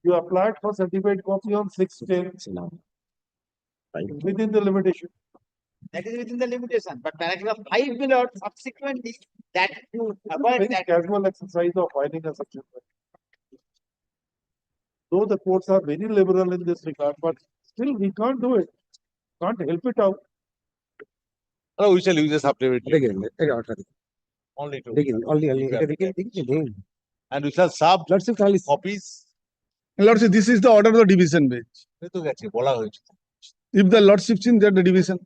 You applied for certified copy on 6/10 within the limitation. That is within the limitation, but paragraph 5 below subsequently that you avoid Very that. casual exercise of finding a section. Though the courts are very liberal in this regard, but still we can't do it. Can't help it out. No, we shall use a supplementary. Only two. And we shall sub copies. Lordship, this is the order of the division bench. If the lordship in there, the division.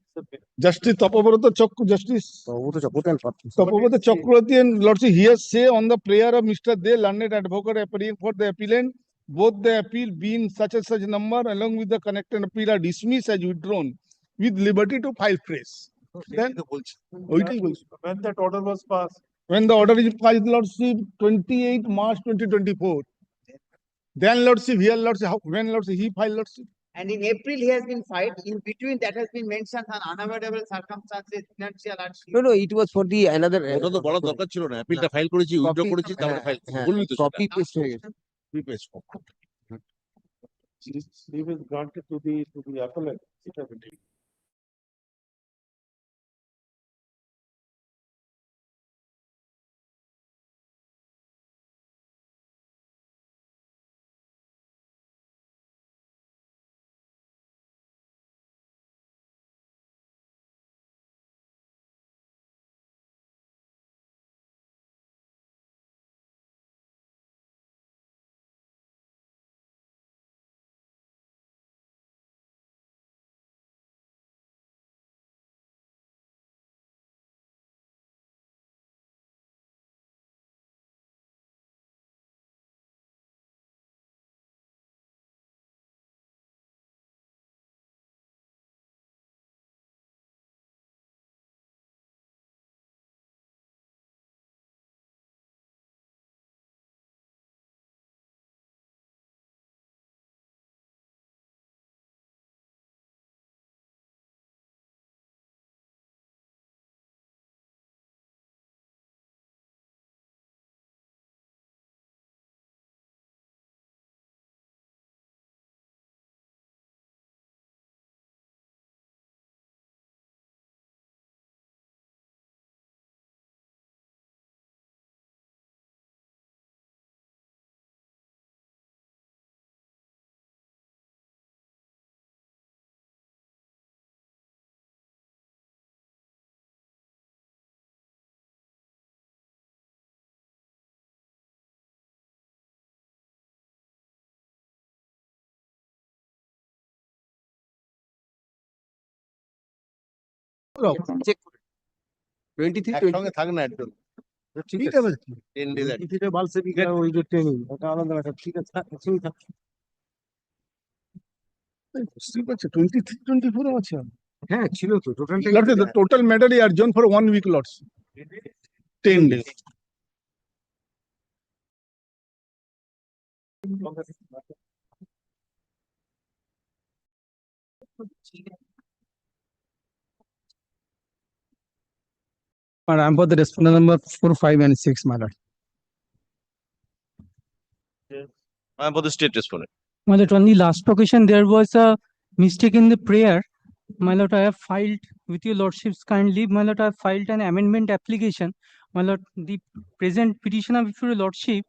Justice Tapabrata Justice Tapabrata Chakravarti and lordship here say on the prayer of Mr. De, learned advocate appearing for the appellant, both the appeal being such and such number along with the connected appeal are dismissed as withdrawn with liberty to file fresh. Then When that order was passed, when the order is passed, lordship 28 March 2024. Then lordship here lordship when lordship he filed lordship. And in April he has been filed. In between that has been mentioned on unavoidable circumstances, financial hardship. No, it was for the another. ওটা তো বলা দরকার ছিল না অ্যাপিলটা file করেছি withdraw করেছি তারপরে file বলবি তো Copy paste হয়ে গেছে। leave is granted to the appellant. It has been taken. Check 23 একসঙ্গে থাক না একদম ঠিক আছে 10 days এটা বালসে কি ওই যে ট্রেনিং ওটা আলাদা রাখা ঠিক আছে একসঙ্গে থাক বুঝতে পারছি 23 24 আছে হ্যাঁ ছিল তো total lordship the total matter is adjourned for 1 week lordship 10 days And I'm for the respondent number 4, 5, and 6, my lord. I'm for the state respondent. My lord, on the last occasion, there was a mistake in the prayer. My lord, I have filed, with your lordship's kind leave, my lord, I have filed an amendment application. My lord, the present petitioner before your lordship,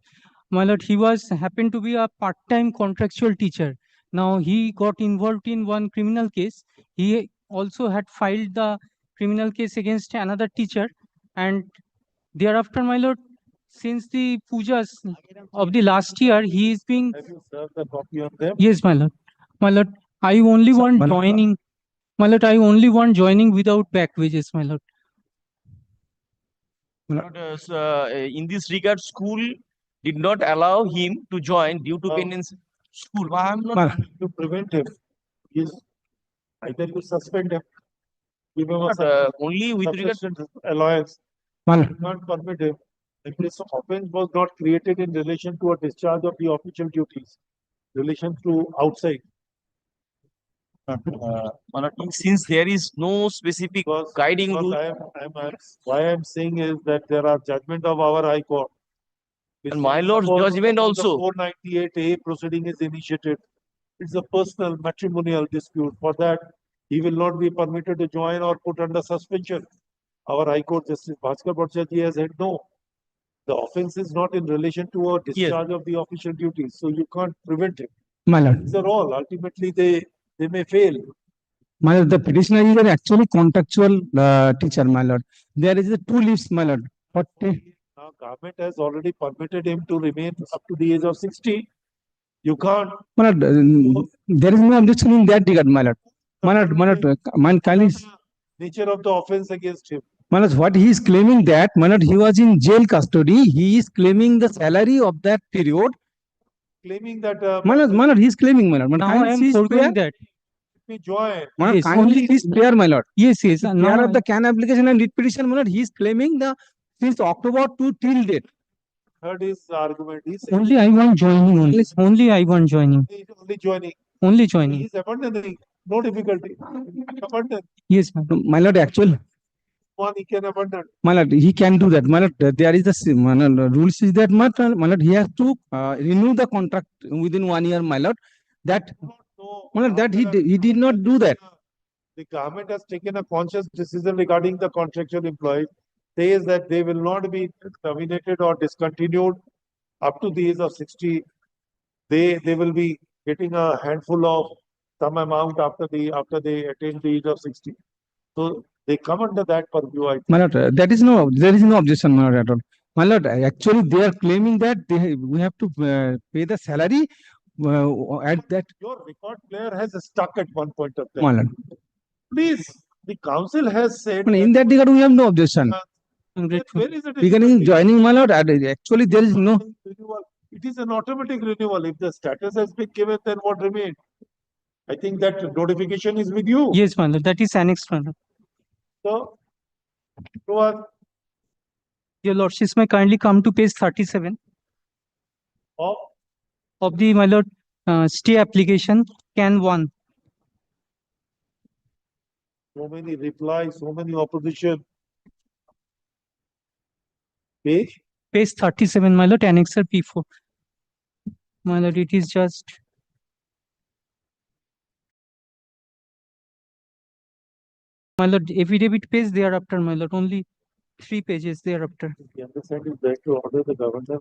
my lord, he was happened to be a part-time contractual teacher. Now, he got involved in one criminal case. He also had filed the criminal case against another teacher. And thereafter, my lord, since the pujas of the last year, he is being. Have you served the copy on them? Yes, my lord. My lord, I only want joining. My lord, I only want joining without back wages, my lord. In this regard, school did not allow him to join due to pendency. School. Why I'm not To prevent him, is either you suspend him, give him only with regard. sufficient allowance, My you can't permit him. If this offense was not created in relation to a discharge of the official duties, relation to outside. Since there is no specific guiding rule. Why I'm saying is that there are judgment of our High Court And my lord's Suppose- judgment suppose the also. 498A proceeding is initiated. It's a personal matrimonial dispute. For that, he will not be permitted to join or put under suspension. Our High Court Justice Bhaskar Bhattacharya has said no. The offense is not in relation to a discharge of the official duties, so you can't prevent it. My lord, These are all. Ultimately, they may fail. my lord, the petitioner is an actually contractual teacher, my lord. There is a two leaves, my lord. But Now, government has already permitted him to remain up to the age of 60. You can't. my lord, there is no objection in that regard, my lord. My lord, my kindly, Nature of the offense against him. my lord, what he is claiming that, my lord, he was in jail custody. He is claiming the salary of that period. Claiming that My lord, he is claiming, my lord. My Now I kindly am see his forgoing prayer. that. we join. My lord, Yes, kindly only- see his prayer, my lord. Yes, yes. The Now prayer of I- the can application and writ petition, my lord, he is claiming the since October to till date. Third is the argument. He's Only I want joining only. Only I want joining. only joining. Only joining. He's abandoning. No difficulty. Abandon. Yes, ma'am. My lord, actual, One he can abandon. my lord, he can do that. My lord, there is the my lord, rules is that my lord, he has to renew the contract within 1 year, my lord. That No, my lord, that now he did not do that. The government has taken a conscious decision regarding the contractual employees. Says that they will not be terminated or discontinued up to the age of 60. They will be getting a handful of some amount after they attain the age of 60. So they come under that purview, I think. My lord, there is no objection, my lord, at all. My lord, actually, they are claiming that we have to pay the salary at that. Your record player has stuck at one point of My time. lord, Please, the council has said. in that regard, we have no objection. I'm Where grateful. is it? Regarding joining, my lord, actually, there is no. Renewal. It is an automatic renewal. If the status has been given, then what remains? I think that notification is with you. Yes, my lord. That is annexed, my lord. So, to us, Your lordships may kindly come to page 37 of of the, my lord, stay application, can 1. so many replies, so many opposition. Page, Page 37, my lord, annexer P4. My lord, it is just. My lord, affidavit page thereafter, my lord, only 3 pages thereafter. the understand is that to order the governor.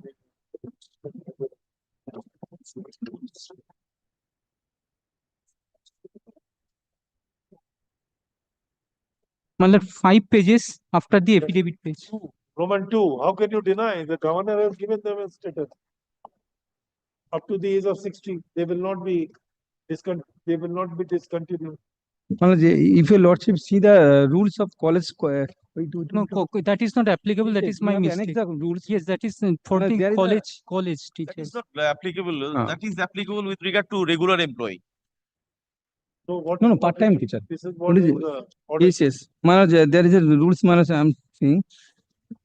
My lord, 5 pages after the affidavit page. Roman 2, how can you deny? The governor has given them a status. Up to the age of 60, they will not be discontinued. My lord, if your lordship see the rules of college. No, that is not applicable. That is We my have to annex mistake. the rules. Yes, that is for No, the there is a- college That teachers. is not applicable. Ah. That is applicable with regard to regular employee. So what? No, what part-time is- teacher. This is What what is is it? the order. Yes, yes. My lord, there is a rules, my lord, I am seeing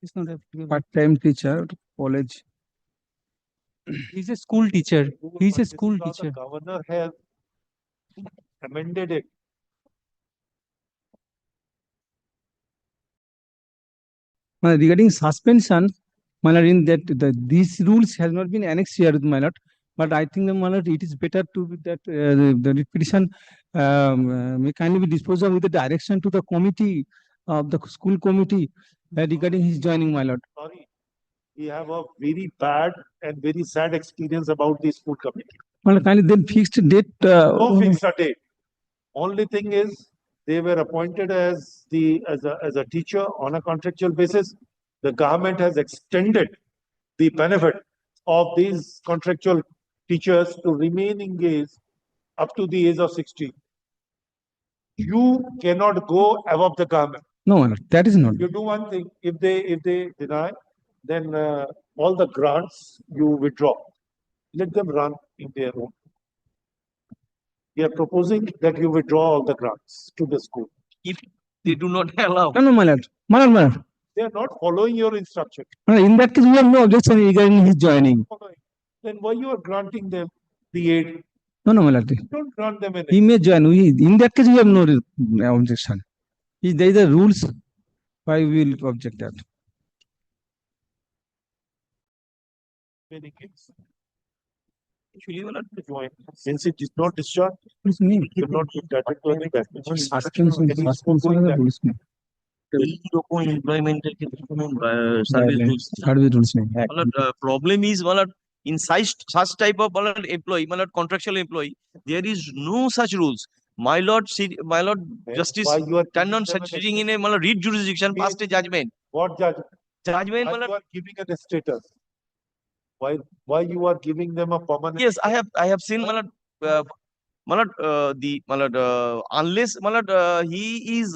It's not applicable. part-time teacher, college. He's a school teacher. He's a This is school how the teacher. Governor has amended it. My lord, regarding suspension, my lord, in that these rules has not been annexed here, my lord. But I think, my lord, it is better to be that the writ petition may kindly be disposed of with the direction to the committee of the school committee regarding his joining, my lord. Sorry, we have a very bad and very sad experience about the school committee. My lord, kindly then fixed date. No fixed date. Only thing is, they were appointed as a teacher on a contractual basis. The government has extended the benefit of these contractual teachers to remain engaged up to the age of 60. You cannot go above the government. No, my lord, that is not. You do one thing, if they deny, then all the grants you withdraw. Let them run in their own. We are proposing that you withdraw all the grants to the school. They do not allow. No, my lord. My lord, my lord. They are not following your instruction. My lord, in that case, we have no objection regarding his joining. Then why you are granting them the aid? No, my lord. Don't grant them He anything. may join. In that case, we have no objection. If there is a rules, why we will object that? many kids. Actually, will not be joined. Since it is not discharged, Police name. it will not be attached to any benefit. Suspension, suspension of the police name. এইরকম এমপ্লয়মেন্টের ক্ষেত্রে কোনো service rules Service rules name. problem is in such type of employee contractual employee there is no such rules. My lord justice Why you are Tandon giving them an sitting in a read jurisdiction passed a judgment What judgment? judgment Why you are giving a status? Why you are giving them a permanent? yes I have seen unless he is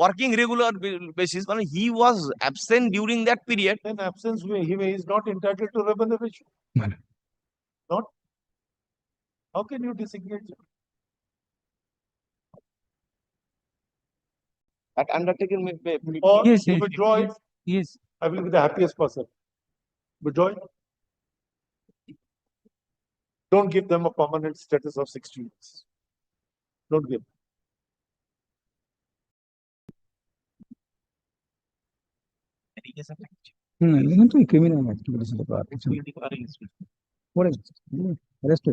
working regular basis he was absent during that period. Then absence, he is not entitled to remuneration. Well. Not? How can you disengage him? At undertaken Or Yes, you yes, withdraw it, Yes, I will be the happiest person. Withdraw it. Don't give them a permanent status of 60 years. Don't give. Even to criminal activities in the part. What is arrest?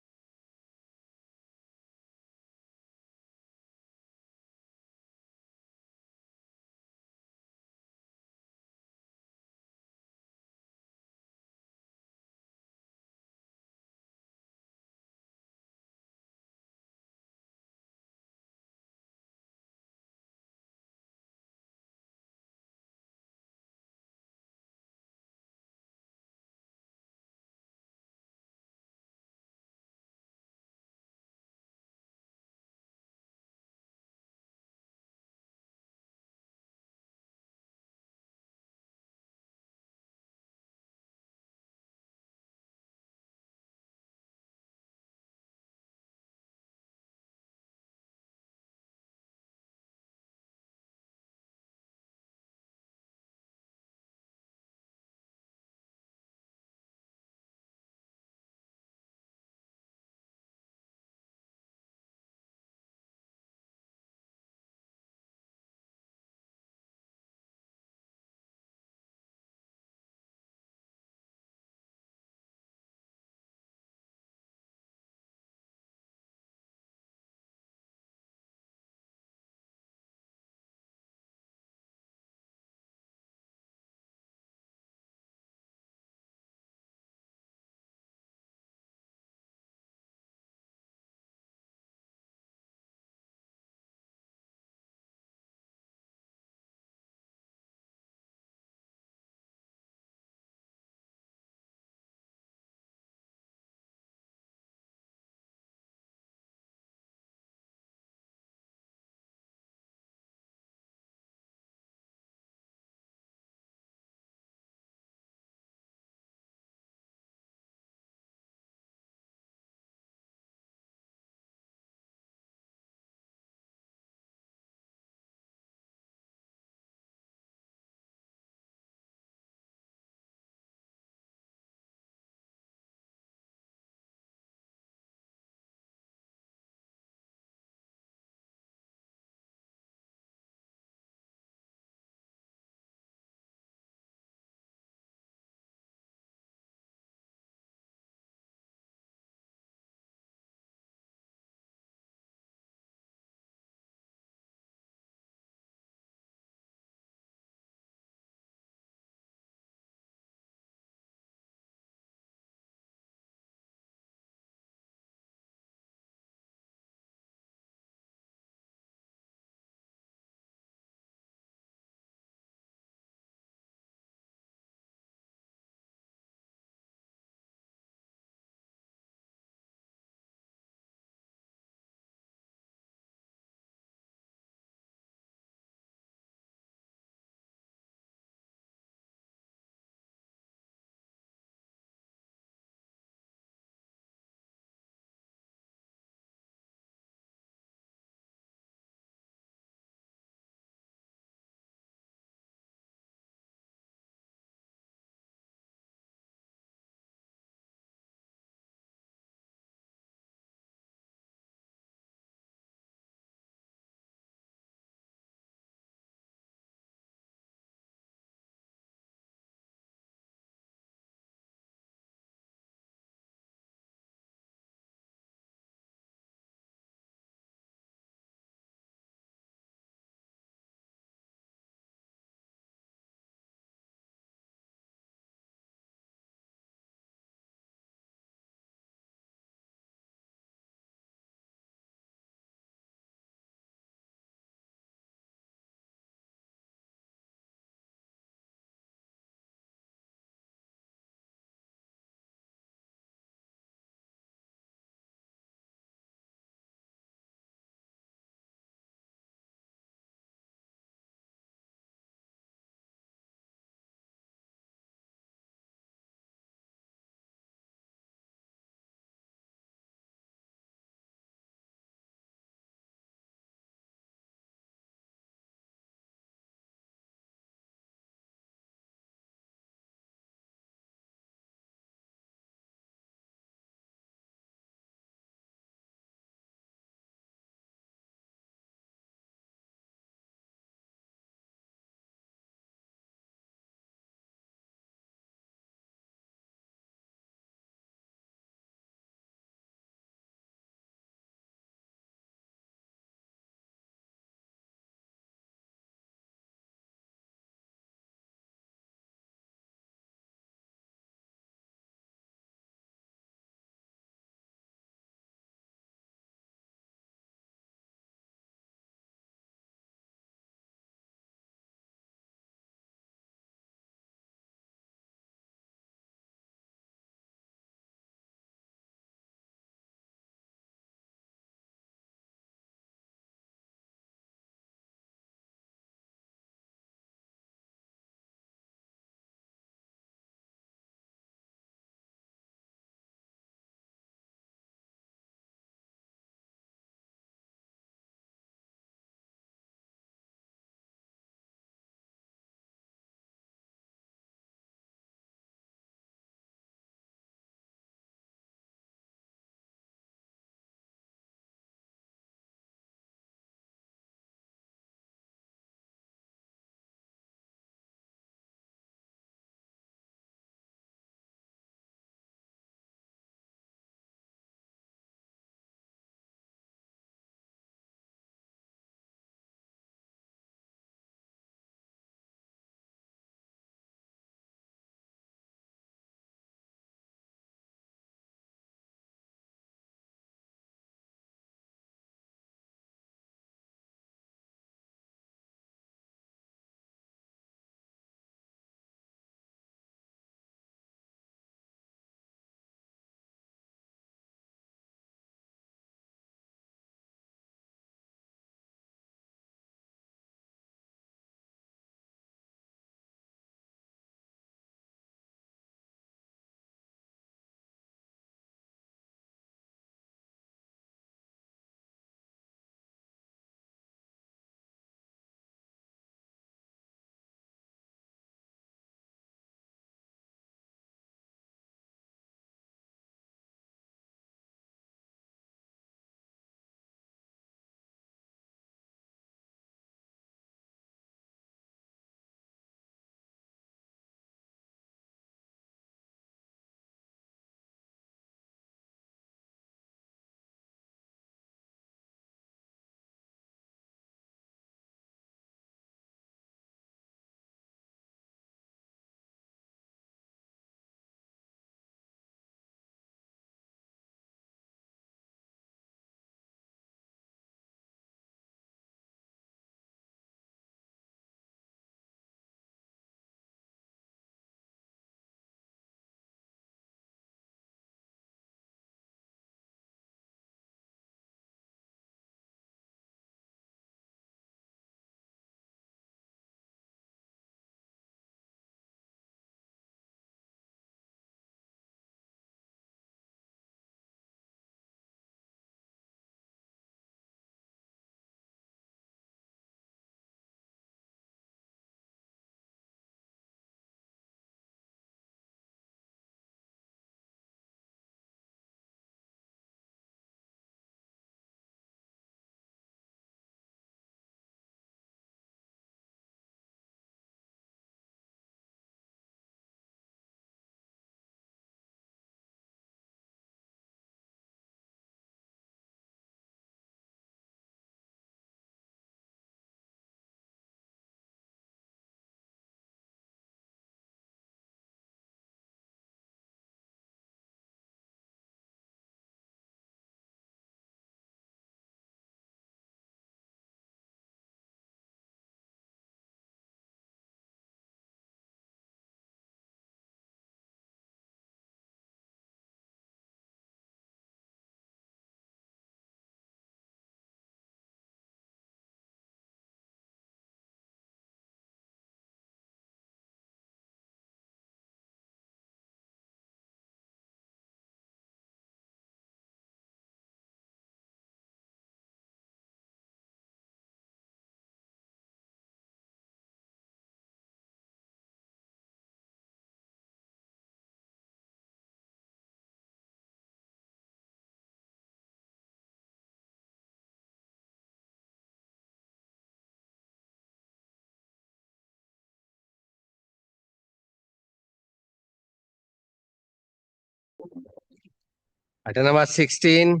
Item number 16.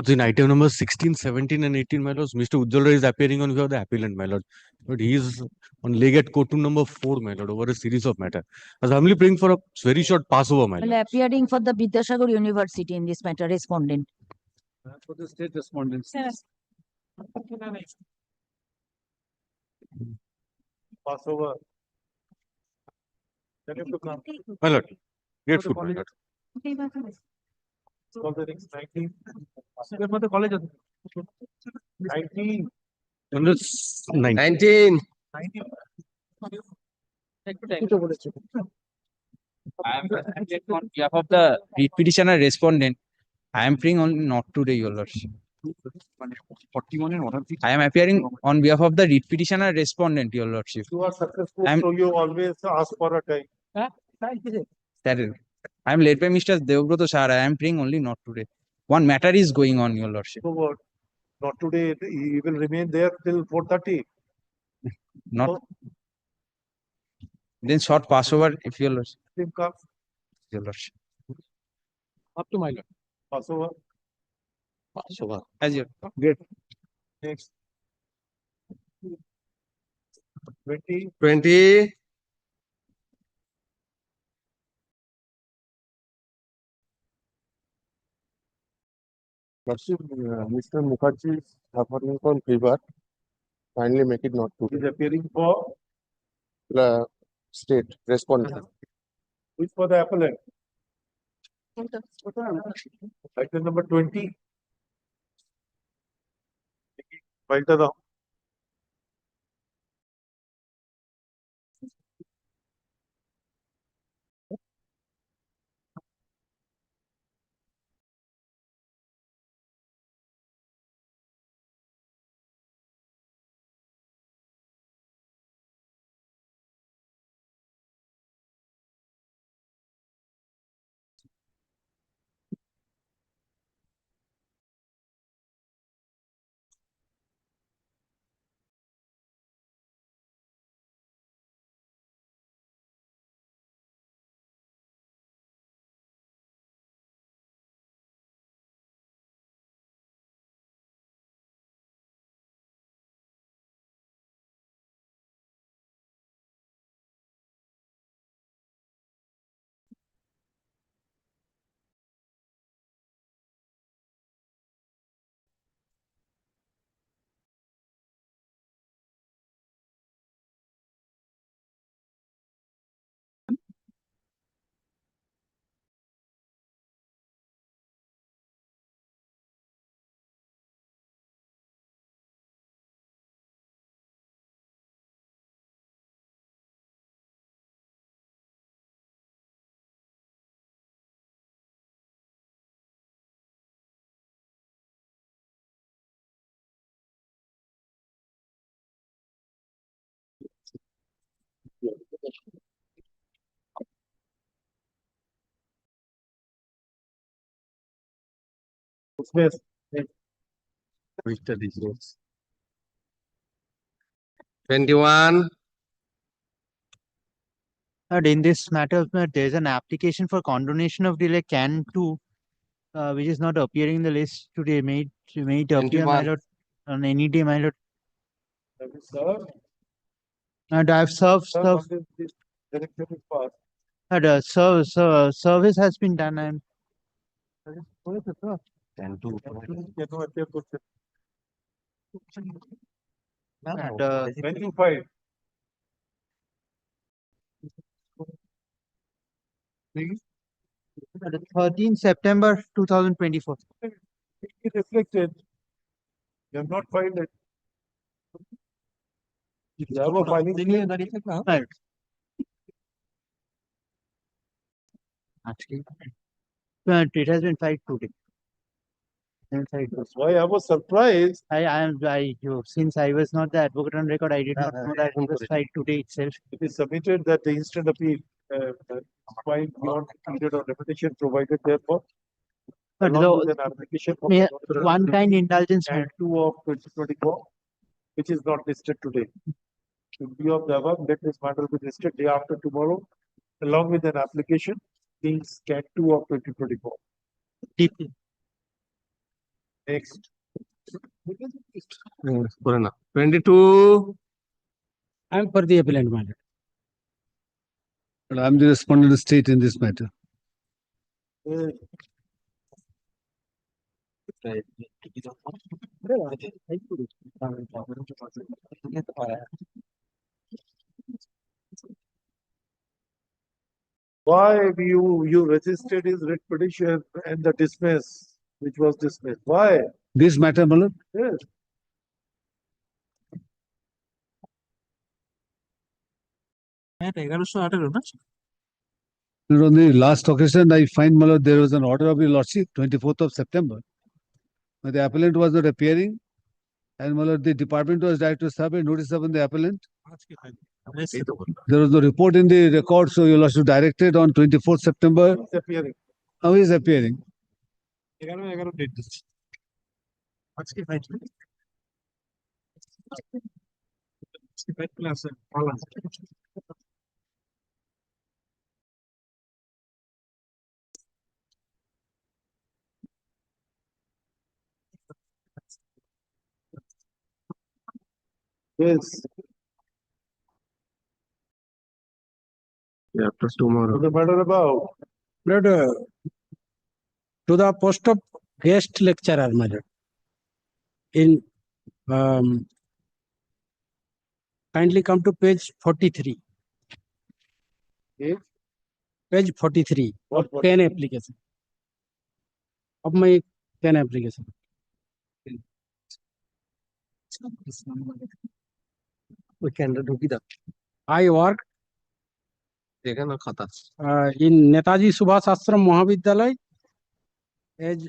In item number 16, 17 and 18, my lords, Mr. Ujjwal Rai is appearing on behalf of the appellant, my lord. But he is on leg at court room number 4, my lord, over a series of matter. I was humbly praying for a very short passover, my lord. Well, appearing for the Vidyasagar University in this matter, respondent. For the state respondents. Passover. Then you have to come. My lord, grateful, my lord. Call the next 19. 19. Number 19. 19. I am on behalf of the writ petitioner respondent. I am praying on not today, your lordship. I am appearing on behalf of the writ petitioner respondent, your lordship. You are successful, I'm- so you always ask for a time. That is, I am led by Mr. Devbroto sir. I am praying only not today. One matter is going on, your lordship. So what? Not today, he will remain there till 4:30. Not So, then short Passover, if your lordship. him come, Your lordship. Up to my lord. Passover, As your next. 20. 20. Lordship, Mr. Mukherjee is suffering from fever. Kindly make it not to He's appearing for, the state respondent. which for the appellant. Item number 20. File to the dismiss. Mr. Dismissal. 21. In this matter, there is an application for condonation of delay can 2, which is not appearing in the list today. May it appear, my 21. lord, on any day, my lord. Have you served? And I have served, Sir, served, what is this directive is passed? and service has been done. And And two. You know, appear to- and, When you file, 13 September 2024. it reflected. You have not filed it. You have a filing date? Right. Actually, it has been filed today. That's why I was surprised. Since I was not the advocate on record, I did not know that it was filed today itself. It is submitted that the instant appeal, filed beyond period of repetition provided therefore. But Along with an application. for May- condonation one kind indulgence, and 2 of 2024, which is not listed today. In view of the above, let this matter be listed day after tomorrow, along with an application Kings Cat 2 of 2024. Next. করে না 22 I am for the appellant, my lord. But I am the respondent state in this matter. Uh, Why you resisted his writ petition and the dismiss, which was dismissed? Why? This matter, my lord, Yes. on the last occasion, I find, my lord, there was an order of your lordship, 24th of September. But the appellant was not appearing. And, my lord, the department was directed to serve a notice upon the appellant. There was no report in the record, so your lordship directed on 24th September. It's appearing. How is appearing? Yes. Yeah, after tomorrow. What's the matter about? Lord, to the post of guest lecturer, my lord. In, kindly come to page 43. Page? Page 43 What- of what- PAN application. Of my PAN application. ওই ক্যানটা ঢুকি দাও I work দেখে না খাতা in Netaji Subhash Ashram Mahavidyalaya as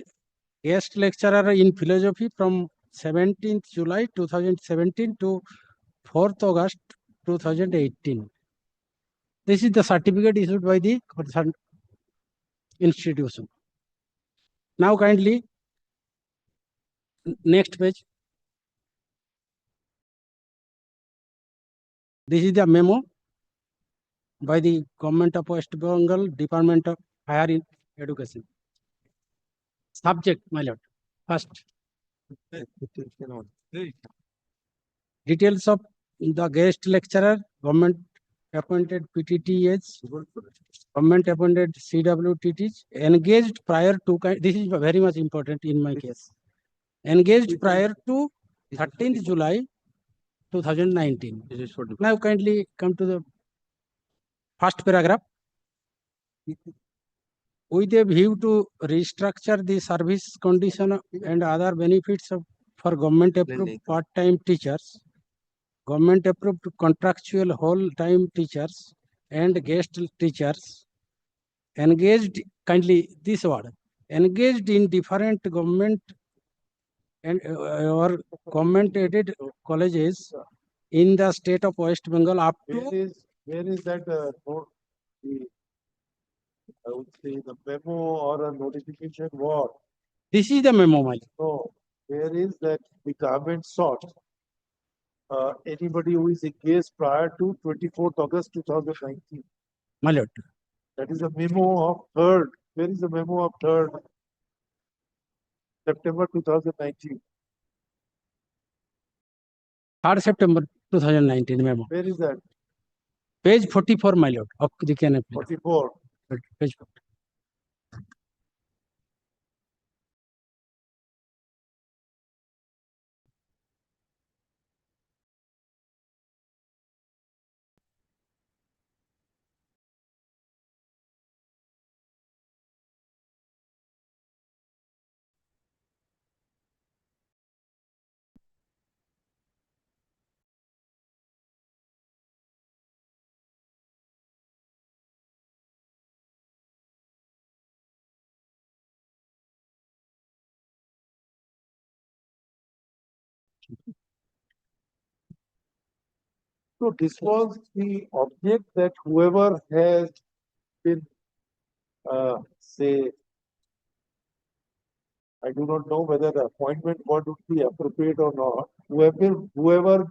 guest lecturer in philosophy from 17th July 2017 to 4th August 2018. This is the certificate issued by the concerned institution. Now kindly, next page. This is the memo by the Government of West Bengal Department of Higher Education. Subject, my lord. First, details of the guest lecturer, government appointed PTTH, government appointed CWTTs, engaged prior to, this is very much important in my case. Engaged prior to 13th July 2019. Now kindly come to the first paragraph. With a view to restructure the service condition and other benefits for government approved part-time teachers, government approved contractual whole-time teachers and guest teachers engaged, kindly this word, engaged in different government and or government aided colleges in the state of West Bengal up to Where is that note? I would say the memo or a notification what? this is the memo, my lord. No, where is that the government sought anybody who is engaged prior to 24th August 2019. My lord. That is a memo of 3rd. Where is the memo of 3rd September 2019? 3rd September 2019 memo. Where is that? Page 44, my lord, of the CAN application. 44. Page 40. So this was the object that whoever has been, say, I do not know whether the appointment word would be appropriate or not. Whoever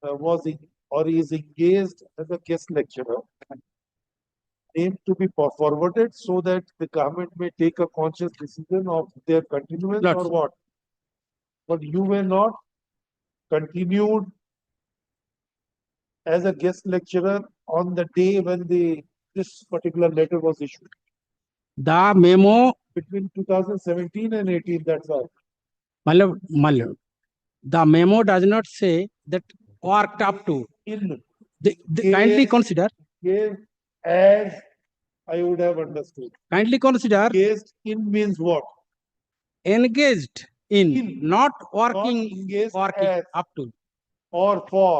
was in, or is engaged as a guest lecturer name to be forwarded so that the government may take a conscious decision of their continuance or Lots. what? But you were not continued as a guest lecturer on the day when this particular letter was issued. The memo, Between 2017 and 18, that's all. my lord, the memo does not say that worked up to. In Kindly Yes. consider, case as I would have understood. kindly consider Engaged in means what? engaged in, In. not Not working, engaged working as up to. or for.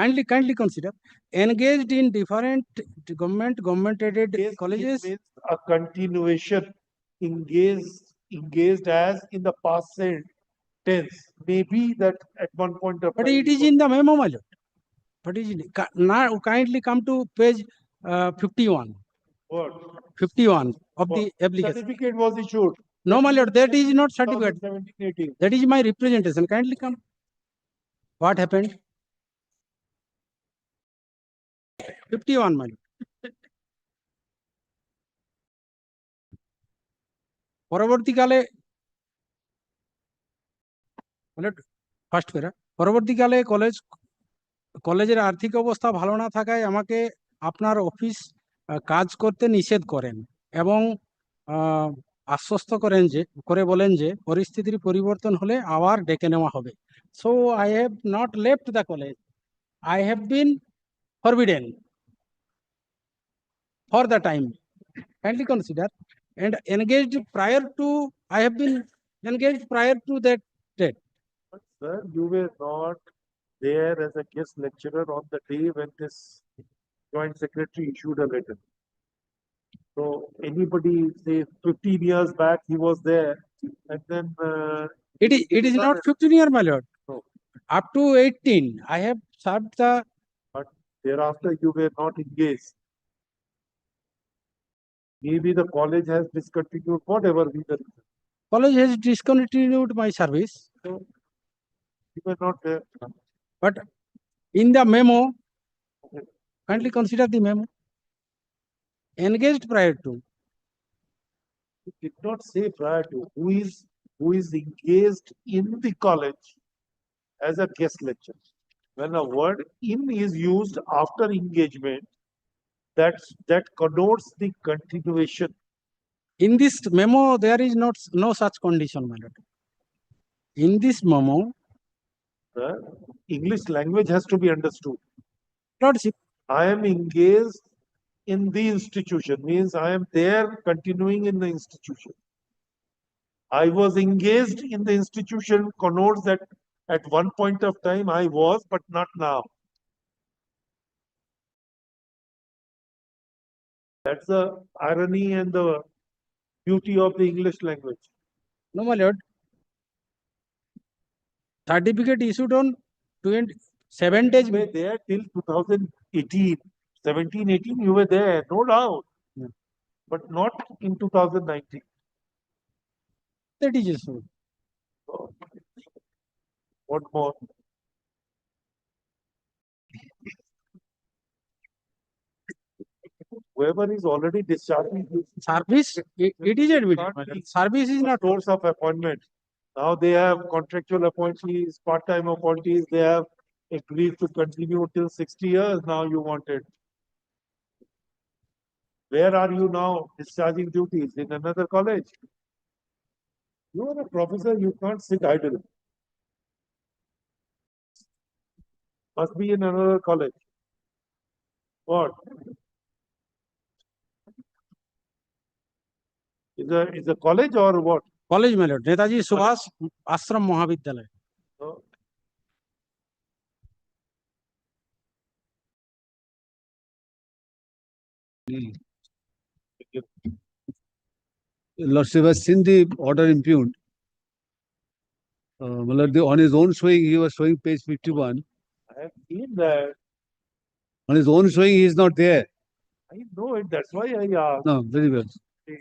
Kindly consider engaged in different government aided Engaged in colleges. means a continuation. Engaged as in the past tense. Maybe that at one point of But time. it is in the memo, my lord. But it is now kindly come to page 51 of the application. Certificate was issued. No, my lord, that is not certificate. 2017-18. That is my representation. Kindly come. What happened? 51, my lord. পরবর্তীকালে first প্যারা পরবর্তীকালে কলেজের আর্থিক অবস্থা ভালো না থাকায় আমাকে আপনার অফিস কাজ করতে নিষেধ করেন এবং আশ্বস্ত বলেন যে পরিস্থিতির পরিবর্তন হলে আবার ডেকে নেওয়া হবে। So I have not left the college, I have been forbidden for the time. Kindly consider and engaged prior to, I have been engaged prior to that date. But sir, you were not there as a guest lecturer on the day when this joint secretary issued a letter. So anybody say 15 years back he was there and then It is not 15 year, my lord. No. Up to 18, I have served the. But thereafter you were not engaged. Maybe the college has discontinued whatever be the reason. College has discontinued my service, So you were not there. but in the memo, kindly consider the memo. Engaged prior to. It did not say prior to who is engaged in the college as a guest lecturer. When a word in is used after engagement, that connotes the continuation. In this memo, there is no such condition, my lord. In this memo, The English language has to be understood. lordship, I am engaged in the institution, means I am there continuing in the institution. I was engaged in the institution connotes that at one point of time I was, but not now. That's the irony and the beauty of the English language. no, my lord. Certificate issued on 7 days. You were there till 2018, 17, 18, you were there, no doubt. Yeah. But not in 2019. That is so. So, what more? Whoever is already discharging his Service, it is admitted, can't my lord. be Service is not. source of appointment. Now they have contractual appointees, part-time appointees, they have agreed to continue till 60 years, now you want it. Where are you now discharging duties? In another college? You are a professor, you can't sit idle. Must be in another college. What? Is a college or what? College, my lord. Netaji Subhas Ashram Mahavidyalaya. So, Lordship has seen the order impugned. On his own showing, he was showing page 51. I have seen that. On his own showing, he is not there. I know it, that's why I asked. No, very well.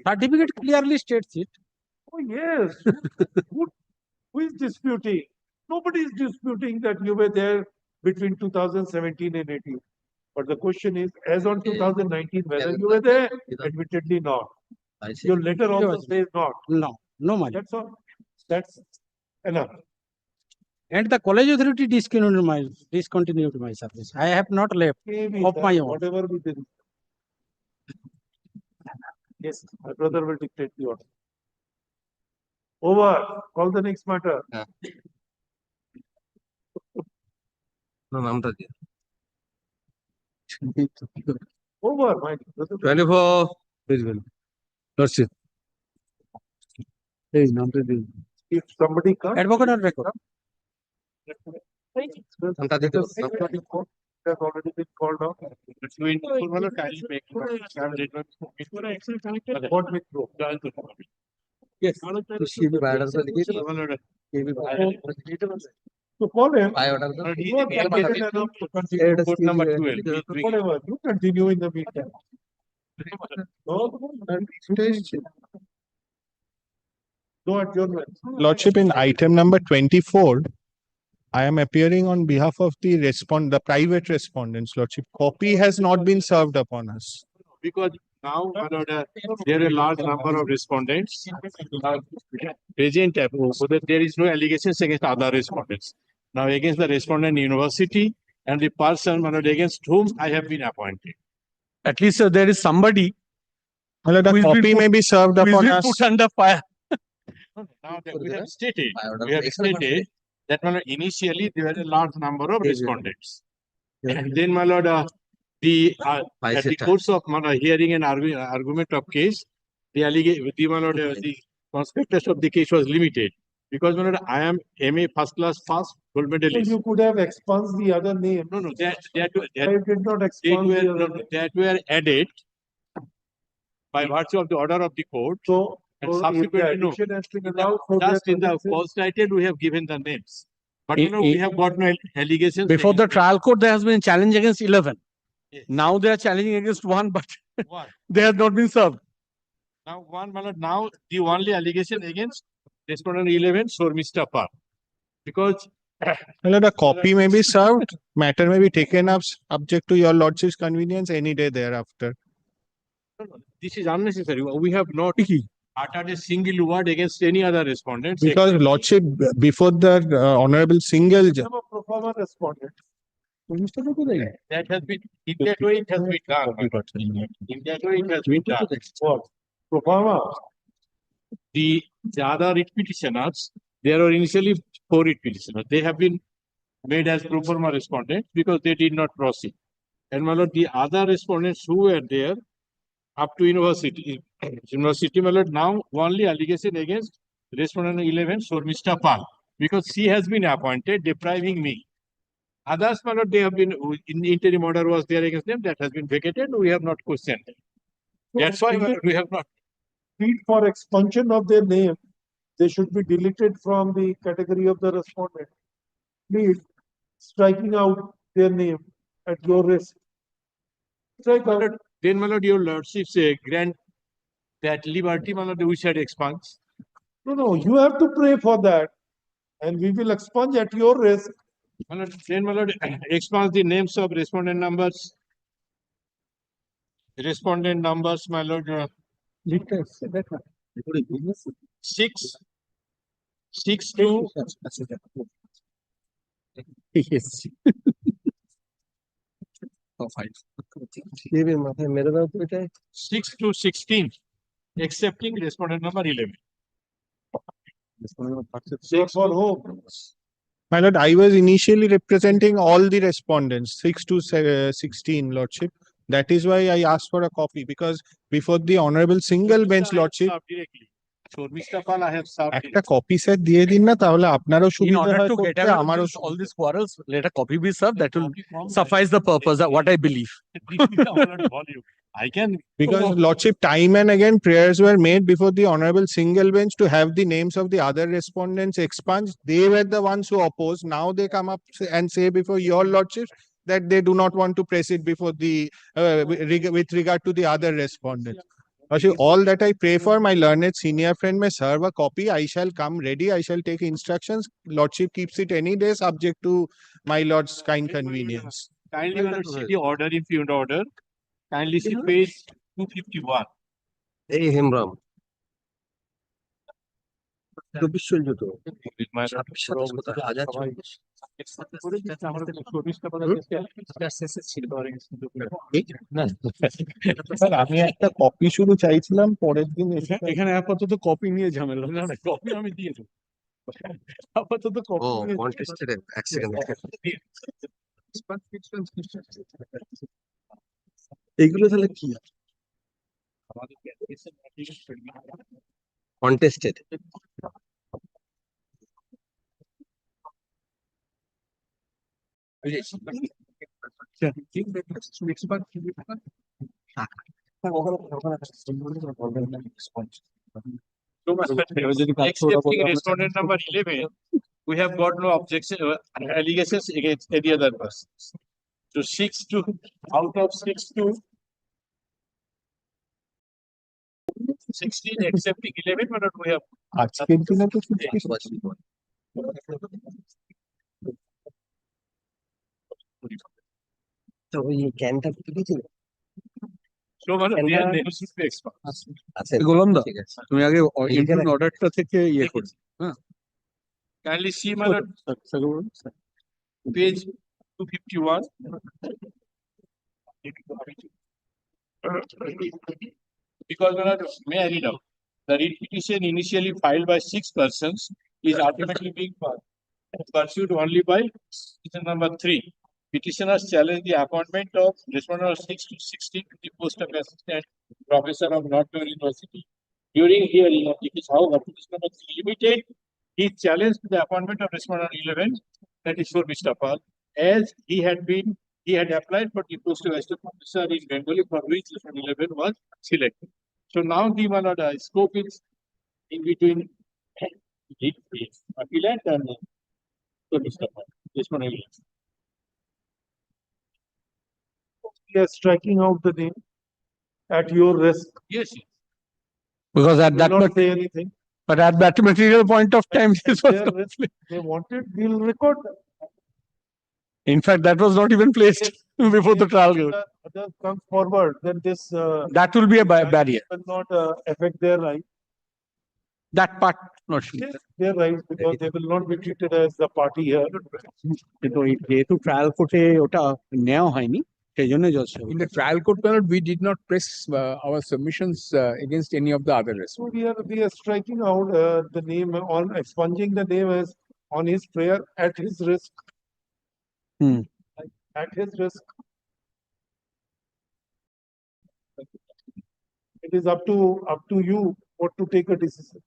Certificate clearly states it. Oh, yes. Who is disputing? Nobody is disputing that you were there between 2017 and 18. But the question is, as on 2019, whether you were there, admittedly not. Your letter also says not. No, no, my lord. That's all. That's enough. And the college authority discontinued my service. I have not left Maybe of that, my own. whatever we did. Yes, my brother will dictate the order. Over. Call the next matter. No, নামটা দিয়ে। Over, my brother. 24, Lordship. Hey, নামটা দিন। If somebody comes. Advocate on record. নামটা দিতে Let us see 24 has already been called off. What withdraw? Yes. So call him. By order the- You are competent enough to continue. Whatever, you continue in the meantime. No, no adjournments. Lordship, in item number 24, I am appearing on behalf of the private respondents, Lordship. Copy has not been served upon us. Because now, my lord, there are a large number of respondents. Present, so that there is no allegations against other respondents. Now against the respondent university and the person, my lord, against whom I have been appointed. At least there is somebody My lord, Who a is copy being may be served who is upon being us. put under fire. Now that we have stated, By order we have the- stated that, my lord, initially there were a large number of respondents. And then, my lord, at the Bicycle. course of, my lord, hearing and argument of case, the my lord, the prospectus of the case was limited. Because, my lord, I am MA first class gold So medalist. you could have expunged the other name. No, I did not They expunge were, the other name. that were added by virtue of the order of the court. So, And so if the subsequently, no. addition has been allowed. so Just their in the presence is- false title, we have given the names. But, In- we have got no allegations. Before the against trial court, there has been a challenge against 11. Yes. Now they are challenging against one, but one. they have not been served. Now, one, my lord, now the only allegation against respondent 11, Sir Mr. Park. Because My lord, a copy may be served, matter may be taken up subject to your lordship's convenience any day thereafter. this is unnecessary. We have not uttered a single word against any other respondents. Because lordship, before the honorable single, I'm a pro forma respondent. That has been, in that way it has been done. my lord. In that way it has been done. What? Pro forma. The other writ petitioners, there were initially 4 writ petitioners. They have been made as pro forma respondents because they did not proceed. And, my lord, the other respondents who were there up to university, my lord, now only allegation against respondent 11, Sir Mr. Pal, because she has been appointed, depriving me. Others, my lord, they have been, in interim order was there against them, that has been vacated, we have not questioned them. That's why, my lord, we have not. Plead for expunction of their name. They should be deleted from the category of the respondent. Plead striking out their name at your risk. Strike My out. lord, then, my lord, your lordship say grant that liberty, my lord, we should expunge. No, you have to pray for that. And we will expunge at your risk. My lord, then, my lord, expunge the names of respondent numbers. Respondent numbers, my lord, 6, 6 to Yes. Oh, fine. মাথায় মেরে দাও তো এটাই। 6 to 16, excepting respondent number 11. Six for whom? my lord, I was initially representing all the respondents, 6 to 16, lordship. That is why I asked for a copy, because before the honorable single bench, lordship, Directly. So, Mr. Pal, I have served. একটা copy sir দিয়ে দিন না, তাহলে আপনারও In সুবিধা order হয় to get করতে, away আমারও with all these quarrels, let a copy be served. That will suffice the purpose, what I believe. I can. Because lordship, time and again prayers were made before the honorable single bench to have the names of the other respondents expunged. They were the ones who opposed. Now they come up and say before your lordship that they do not want to press it before the with regard to the other respondents. Lordship, all that I pray for, my learned senior friend may serve a copy. I shall come ready. I shall take instructions. Lordship keeps it any day subject to my lord's kind convenience. Kindly my lord, see the order if you order. Kindly see page 251. এই হেমব্রম চব্বিশ চলছে তো My lord, 26 27 কোথায় হাজার চব্বিশ sir আমি একটা copy শুধু চাইছিলাম পরের দিন এসে এখানে আপাতত কপি নিয়ে ঝামেলা না না কপি আমি দিয়ে দেবো আপাতত ও কপি কন্টেস্টেড এক সেকেন্ড এইগুলো তাহলে কি contested Excepting respondent number 11, we have got no objection, allegations against any other person. So 6 to, out of 6 to 16, excepting 11, but we have. আজকের দিনে তো তো ওই ক্যানটা দিয়েছিল So, my lord, their names should be expired. আচ্ছা গোলন্দা ঠিক আছে তুমি আগে এইখানে অর্ডারটা থেকে ইয়ে করো Kindly see, my lord, page 251. Because, my lord, may I read out? The writ petition initially filed by 6 persons is ultimately being pursued only by petition number 3. Petitioners challenge the appointment of respondent of 6 to 16 to the post of assistant professor of North Carolina University. During hearing, it is however petition number 3 limited. He challenged the appointment of respondent 11, that is for Mr. Paul, as he had applied for the post of assistant professor in Bengali, for which respondent 11 was selected. So now the scope is in between the appellant and Mr. Paul, respondent 11. We are striking out the name at your risk. Yes, because at Will that not say anything. but at that material point of time this was Their risk, they wanted, we'll record them. in fact that was not even placed before the trial goes. Others come forward, then this That will be a barrier, will not affect their right. that part not sure. Their rights, because they will not be treated as the party here. কিন্তু যেহেতু trial কোর্টে ওটা নেওয়া হয়নি সেই জন্য In the trial court, my lord, we did not press our submissions against any of the other So respondents. we are striking out the name on expunging the name as on his prayer at his risk. Hmm. At his risk. It is up to you what to take a decision.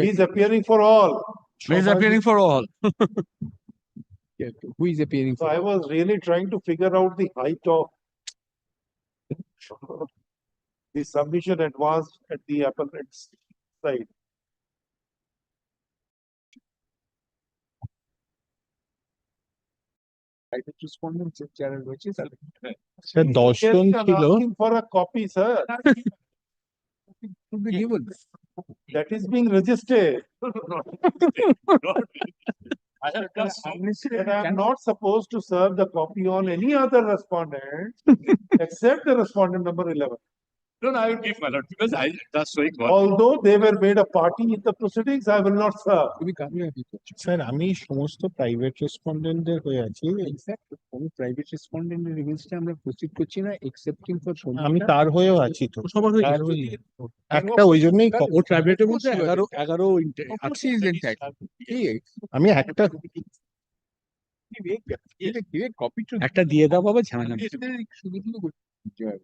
He is appearing for all. he is appearing for all. Yeah, who is appearing So for? I was really trying to figure out the height of the submission advanced at the appellant's side. Private respondents, which is sir 10 জন Yes, I'm ছিল asking for a copy, sir. to be given. That is being registered. I have just And I am not supposed to serve the copy on any other respondent except the respondent number 11. No, I will give my lord, because I just showing one. Although they were made a party in the proceedings, I will not serve. To be coming. Sir আমি সমস্ত private রেসপন্ডেন্টদের হয়ে আছি Exact, কোনো private রেসপন্ডেন্টের এগেইনস্টে আমরা proceed করছি না excepting for আমি তার হয়েও আছি তো তার হয়ে একটা ওই জন্যই ও ট্রাইব্রেটের মধ্যে 11 আছে আমি একটা কপি টু একটা দিয়ে দাও বাবা ঝামেলা নেই।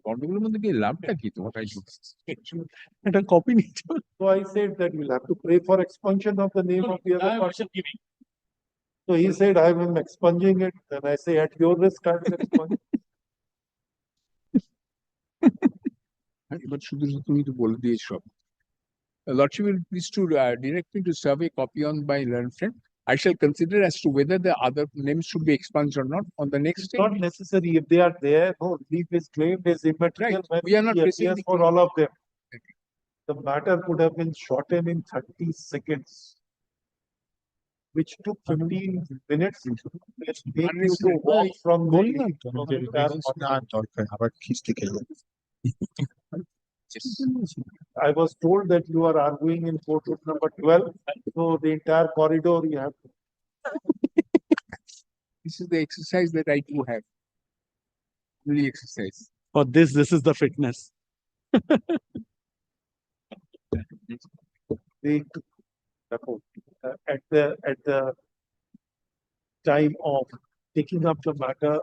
গন্ডগোলের মধ্যে গিয়ে লাভটা কি তোমার একটা কপি নিতে So I said that you'll have to pray for expunction of the name of the other I am person. also giving. So he said, I am expunging it. Then I say, at your risk, I will expunge. এবার শুধু তুমি তো বলে দিয়েছ সব Lordship will please to direct me to serve a copy on by learned friend. I shall consider as to whether the other names should be expunged or not on the next It's not necessary. If they are there, no, relief is claimed as immaterial. Right. when We are not he pressing appears the for claim. all of them. The matter could have been shortened in 30 seconds. which took 15 minutes. It made you to walk from the entire. I was told that you are arguing in court room number 12, so the entire corridor you have. This is the exercise that I do have. Really exercise. For this is the fitness. The, at the time of taking up the matter,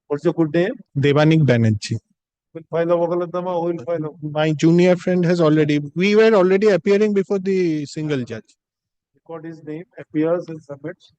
what's your good name? Devanik Banerjee. Will file a Vagaladama, who will file a. My junior friend has already, we were already appearing before the single judge. Record his name, appears and submits.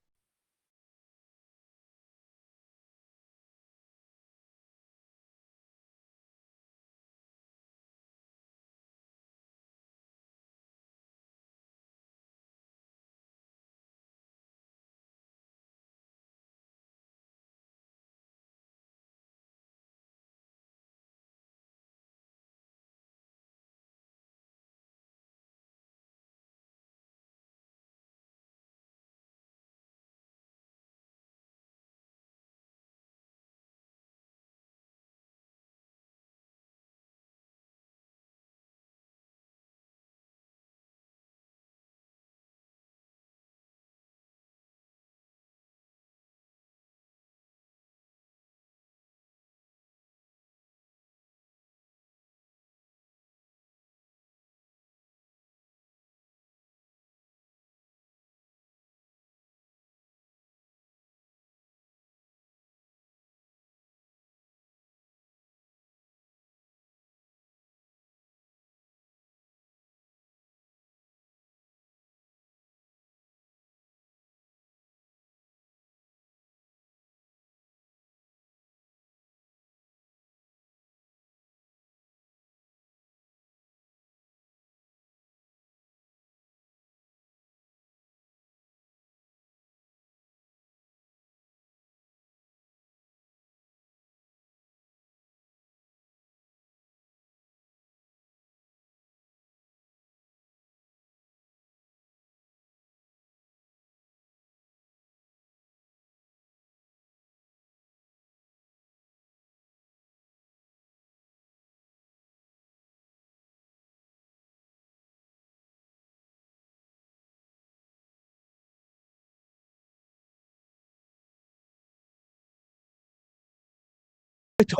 I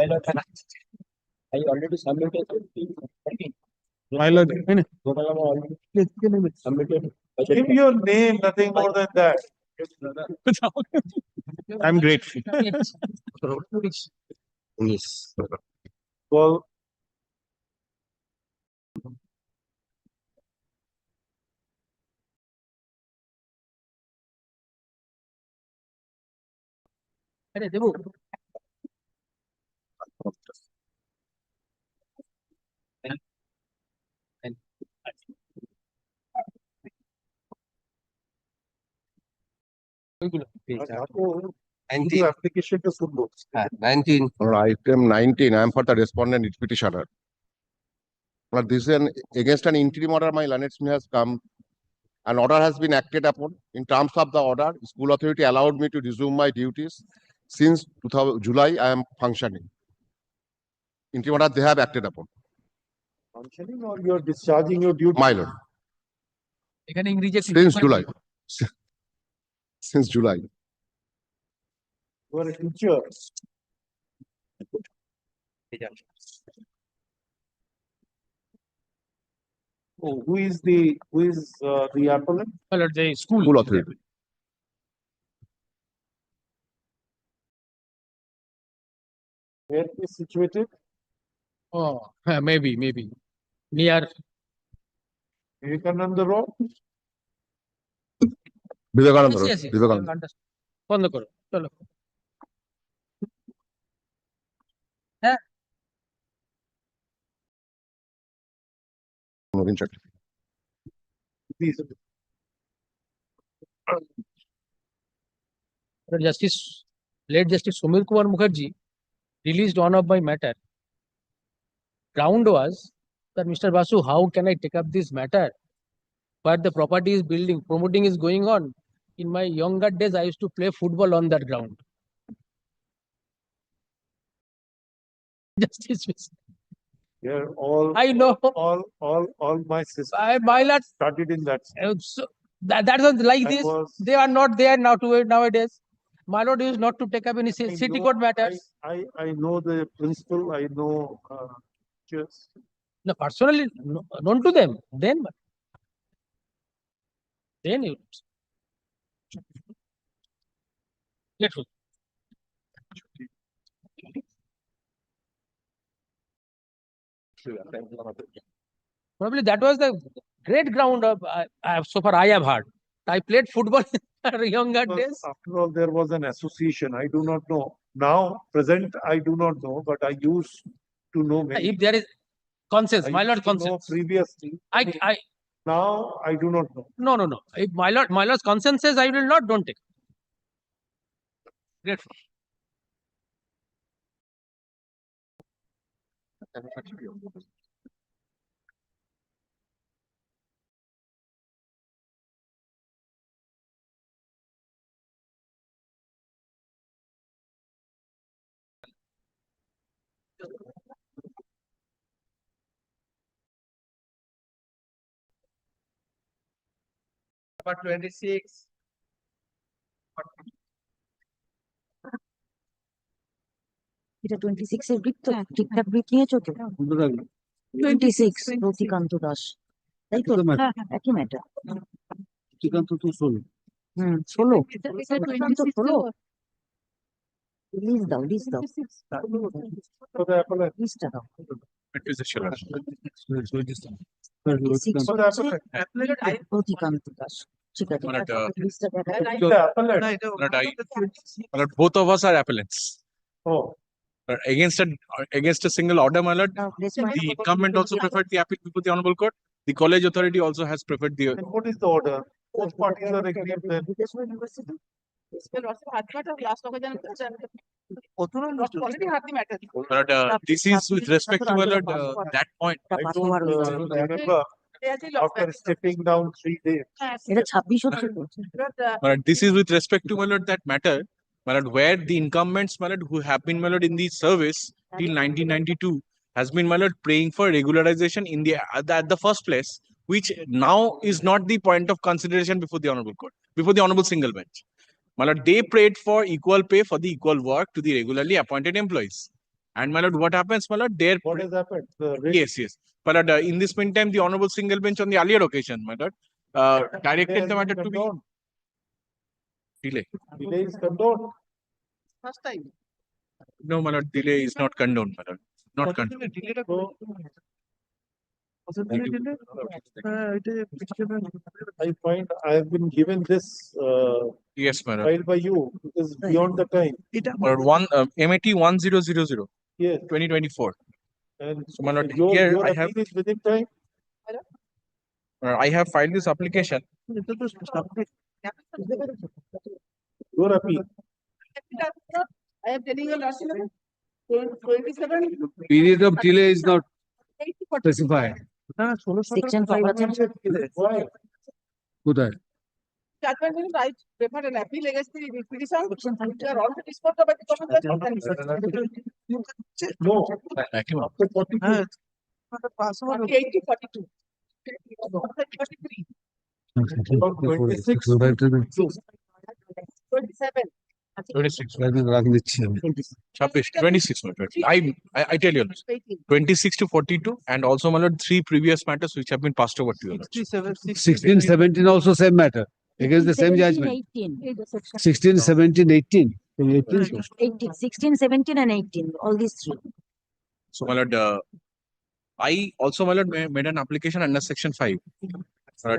already submitted. My lord, Give your name, nothing more than that. I'm grateful. Yes. Well. Application to full books. 19. Or item 19, I am for the respondent petitioner. But this is against an interim order, my learned has come. An order has been acted upon. In terms of the order, school authority allowed me to resume my duties. Since July, I am functioning. Interim order they have acted upon. Functioning or you are discharging your duty? My lord. Since July. Since July. You are a teacher. Oh, who is the appellant? The School authority. Where it is situated? Oh, maybe. Near Vivekananda Road? Vivekananda Road. Vivekananda. বন্ধ করো চলো Please. Late Justice Sumir Kumar Mukherjee released one of my matter. Ground was that Mr. Basu, how can I take up this matter where the property is building, promoting is going on. In my younger days, I used to play football on that ground. Just dismiss. Yeah, all. I know. All my sisters My lord, studied in that. so that was like I this. was- They are not there now nowadays. My lord is not to take up any I city know- court matters. I know the principal, I know, just. No, personally known to them. Then you. Let's go. Probably that was the great ground of so far I have heard. I played football in younger days. After all, there was an association, I do not know. Now, present, I do not know, but I used to know many. If there is consensus, I my lord used to know consensus. previously. I Now, I do not know. no. If my lord's consensus, I will not, don't take. Grateful. Number 26. এটা 26 এর বৃত্ত ঠিকঠাক বৃত্ত নিয়েছো তো 26 রতিকান্ত দাস তাই তো একই ম্যাটার রতিকান্ত তো 16 16 রতিকান্ত 16 লিস্ট দাও লিস্টটা দাও রতিকান্ত দাস ঠিক আছে লিস্টটা দেখা Both of us are appellants. Oh. Against a single order, my lord, the incumbent also preferred the appeal before the honorable court. The college authority also has preferred the. Then what is the order? Both parties are agreed then. But this is with respect to my lord, that point. I don't remember after stepping down 3 days. এটা 26 হচ্ছে তো But this is with respect to my lord that matter, my lord, where the incumbents, my lord, who have been my lord in the service till 1992 has been my lord praying for regularization in the at the first place, which now is not the point of consideration before the honorable court, before the honorable single bench. My lord, they prayed for equal pay for the equal work to the regularly appointed employees. And my lord, what happens, my lord? What has happened? Yes. My lord, in this meantime, the honorable single bench on the earlier occasion, my lord, directed the matter to be delay. Delay is condoned. First time. No, my lord, delay is not condoned, my lord. Not condoned. I find I have been given this Yes, my lord. file by you. It is beyond the time. My lord, MAT 1000, Yes. 2024. And So, my lord, your here I have appeal is within time. I have filed this application. Your appeal. I am telling you, last 27. Period of delay is not specified. Section 5 আছে Why? কোথায় Judgment will write, prefer an appeal against the petition. They are already disposed of by the common judge. No. 80, 42. 43. 27. 26. 26, my lord. I tell you, 26 to 42, and also, my lord, 3 previous matters which have been passed over to you. 16 17 also same matter against the same judgment 16 17 18 18 16 17 and 18 all these three So, my lord, I also, my lord, made an application under section 5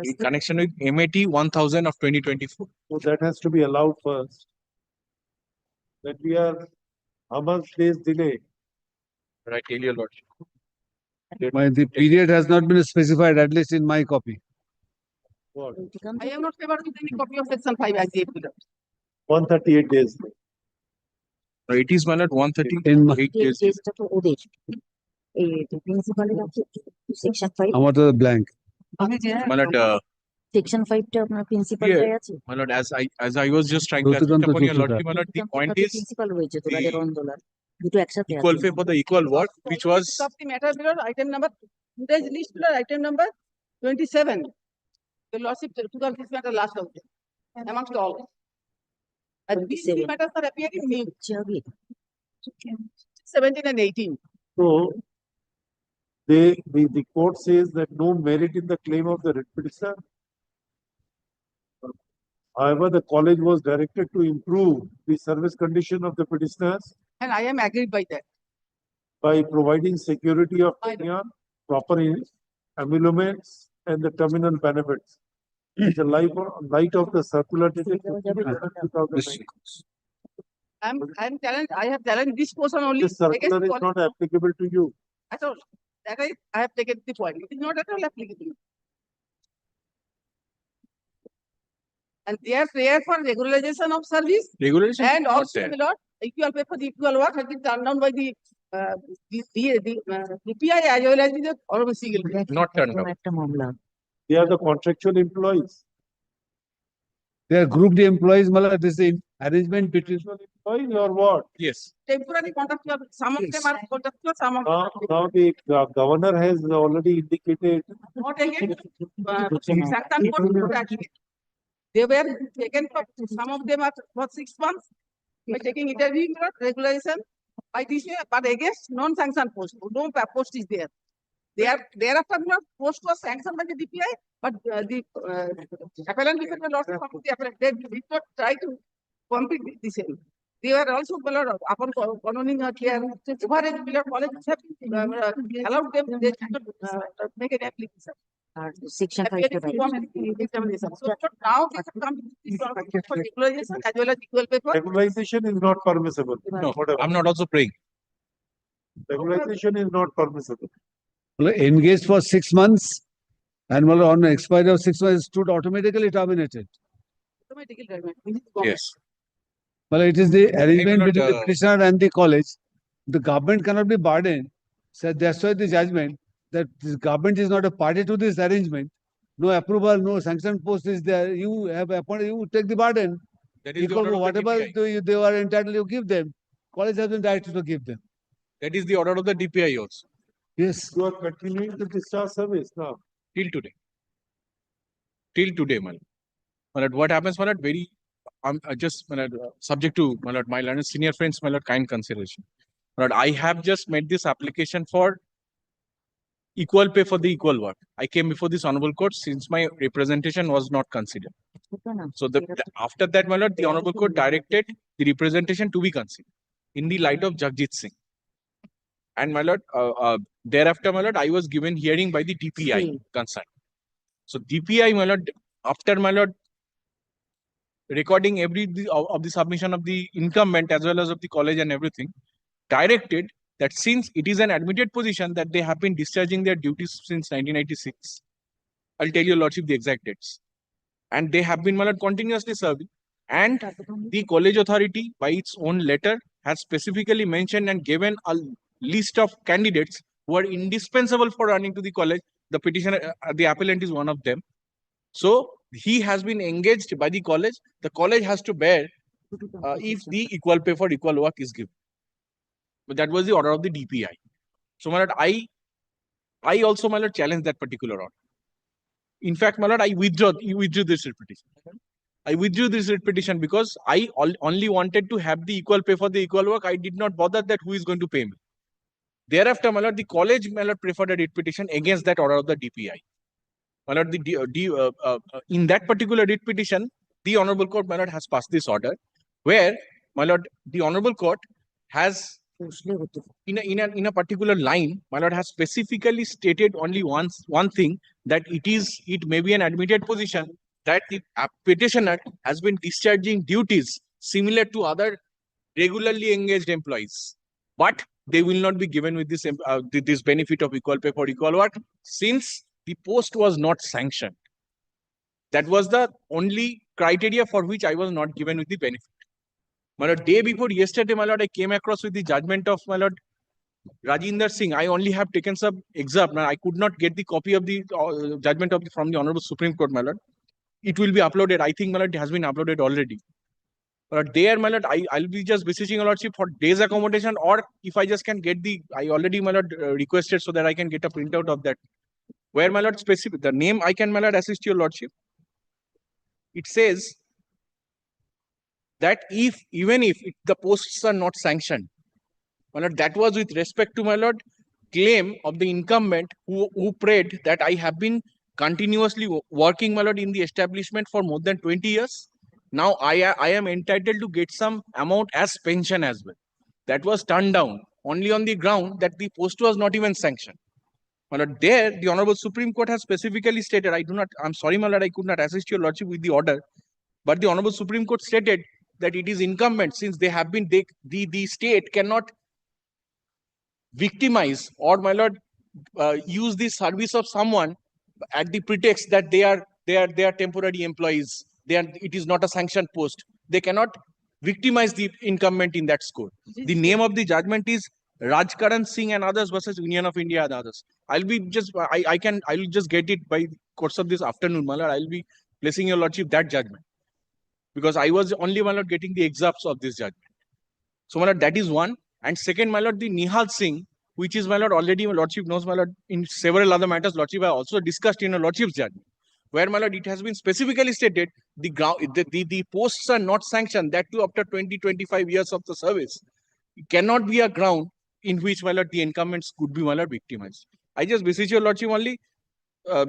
in connection with MAT 1000 of 2024. So that has to be allowed first. That we are how much days delay? I tell you, lord. the period has not been specified at least in my copy What? I am not favored with any copy of section 5 as the appeal. 138 days. It is, my lord, 138 days. কেসটা তো ওদের এই প্রিন্সিপালের আছে section 5 আমার তো blank My lord, section 5 টা আপনার প্রিন্সিপাল Here, টাই আছে my lord, as I was just trying to assist upon your lordship, my lord, the point is principal রয়েছে তো the রাজার অন্দোলন দুটো একসাথে equal আছে pay for the equal work, which was Of the matter below, item number, today's list below, item number 27. The lordship took up this matter last out amongst all. And these three 27. matters are appearing new, হচ্ছে আগে 17 and 18. So the court says that no merit in the claim of the writ petitioner. However, the college was directed to improve the service condition of the petitioners And I am agreed by that. by providing security of tenure, proper emoluments, and the terminal benefits. In the light of the circular dated 2009. I'm challenged, I have challenged this portion only. This circular is against not applicable to you. At all. That I have taken the point. It is not at all applicable. And their prayer for regularization of service regulation and not also, there. my lord, equal pay for the equal work has been turned down by the DPI as well as the honorable single. Not turned down. একটা মামলা They are the contractual employees. They are grouped employees, Mala, this is arrangement between. Employees or what? Yes. Temporary contractual, some of them are contractual, some of Now the governor has already indicated not again. Sanction code actually. They were taken for, some of them are for 6 months. By taking interview, regulation by this way, but against non-sanctioned post, no post is there. Thereafter, post was sanctioned by the DPI, but the appellant became a lot of the appellant. They did not try to compete with the same. They were also upon condoning a clear, overage below colleges have allowed them, they cannot make an application. আর section 5 টা Examination. So now they have come to this for regularization as well as equal pay for. regularization is not permissible. No, Whatever. I'm not also praying. Regularization is not permissible. Engaged for 6 months and Mala, on the expiry of 6 months, stood automatically terminated. Automatically terminated. Yes. Well, it is the arrangement not, between the petitioner and the college. The government cannot be burdened. So that's why the judgment that the government is not a party to this arrangement. No approval, no sanction post is there. You have appointed, you take the burden. That is the Equal order of the whatever DPI. they were entitled, you give them. College has been directed to give them. That is the order of the DPI also, Yes. You are continuing to discharge service now. till today. Till today, my lord. My lord, what happens, my lord, very, just, my lord, subject to, my lord, my learned senior friends, my lord, kind consideration. My lord, I have just made this application for equal pay for the equal work. I came before this honorable court since my representation was not considered. So after that, my lord, the honorable court directed the representation to be considered in the light of Jagjit Singh. And my lord, thereafter, my lord, I was given hearing by the DPI concerned. So DPI, my lord, after my lord, recording of the submission of the incumbent as well as of the college and everything, directed that since it is an admitted position that they have been discharging their duties since 1996, I'll tell your lordship the exact dates. And they have been, my lord, continuously serving. And the college authority, by its own letter, has specifically mentioned and given a list of candidates who are indispensable for running to the college. The petitioner, the appellant is one of them. So he has been engaged by the college. The college has to bear if the equal pay for equal work is given. But that was the order of the DPI. So, my lord, I also, my lord, challenge that particular order. In fact, my lord, I withdrew this writ petition. I withdrew this writ petition because I only wanted to have the equal pay for the equal work. I did not bother that who is going to pay me. Thereafter, my lord, the college, my lord, preferred a writ petition against that order of the DPI. My lord, in that particular writ petition, the honorable court, my lord, has passed this order, where, my lord, the honorable court has in a particular line, my lord, has specifically stated only one thing, that it may be an admitted position that the petitioner has been discharging duties similar to other regularly engaged employees, but they will not be given with this benefit of equal pay for equal work since the post was not sanctioned. That was the only criteria for which I was not given with the benefit. My lord, day before yesterday, my lord, I came across with the judgment of my lord Rajinder Singh. I only have taken some excerpt. I could not get the copy of the judgment from the Honorable Supreme Court, my lord. it will be uploaded. I think, my lord, it has been uploaded already. But there, my lord, I'll be just beseeching your lordship for days accommodation, or if I just can get I already, my lord, requested so that I can get a printout of that. Where, my lord, specific, the name I can, my lord, assist your lordship. It says that even if the posts are not sanctioned, my lord, that was with respect to, my lord, claim of the incumbent who prayed that I have been continuously working, my lord, in the establishment for more than 20 years. Now I am entitled to get some amount as pension as well. That was turned down only on the ground that the post was not even sanctioned. My lord, there the Honorable Supreme Court has specifically stated, I'm sorry, my lord, I could not assist your lordship with the order, but the Honorable Supreme Court stated that it is incumbent, since they have been, the state cannot victimize or, my lord, use the service of someone at the pretext that they are temporary employees. It is not a sanctioned post. They cannot victimize the incumbent in that score. The name of the judgment is Rajkaran Singh and others versus Union of India and others. I will just get it by the course of this afternoon, my lord. I'll be placing your lordship that judgment, because I was only, my lord, getting the excerpts of this judgment. So, my lord, that is one. And second, my lord, the Nihal Singh, which is, my lord, already my lordship knows, my lord, in several other matters, lordship I also discussed in a lordship's judgment, where, my lord, it has been specifically stated the posts are not sanctioned, that too after 20-25 years of the service. It cannot be a ground in which, my lord, the incumbents could be, my lord, victimized. I just beseech your lordship only,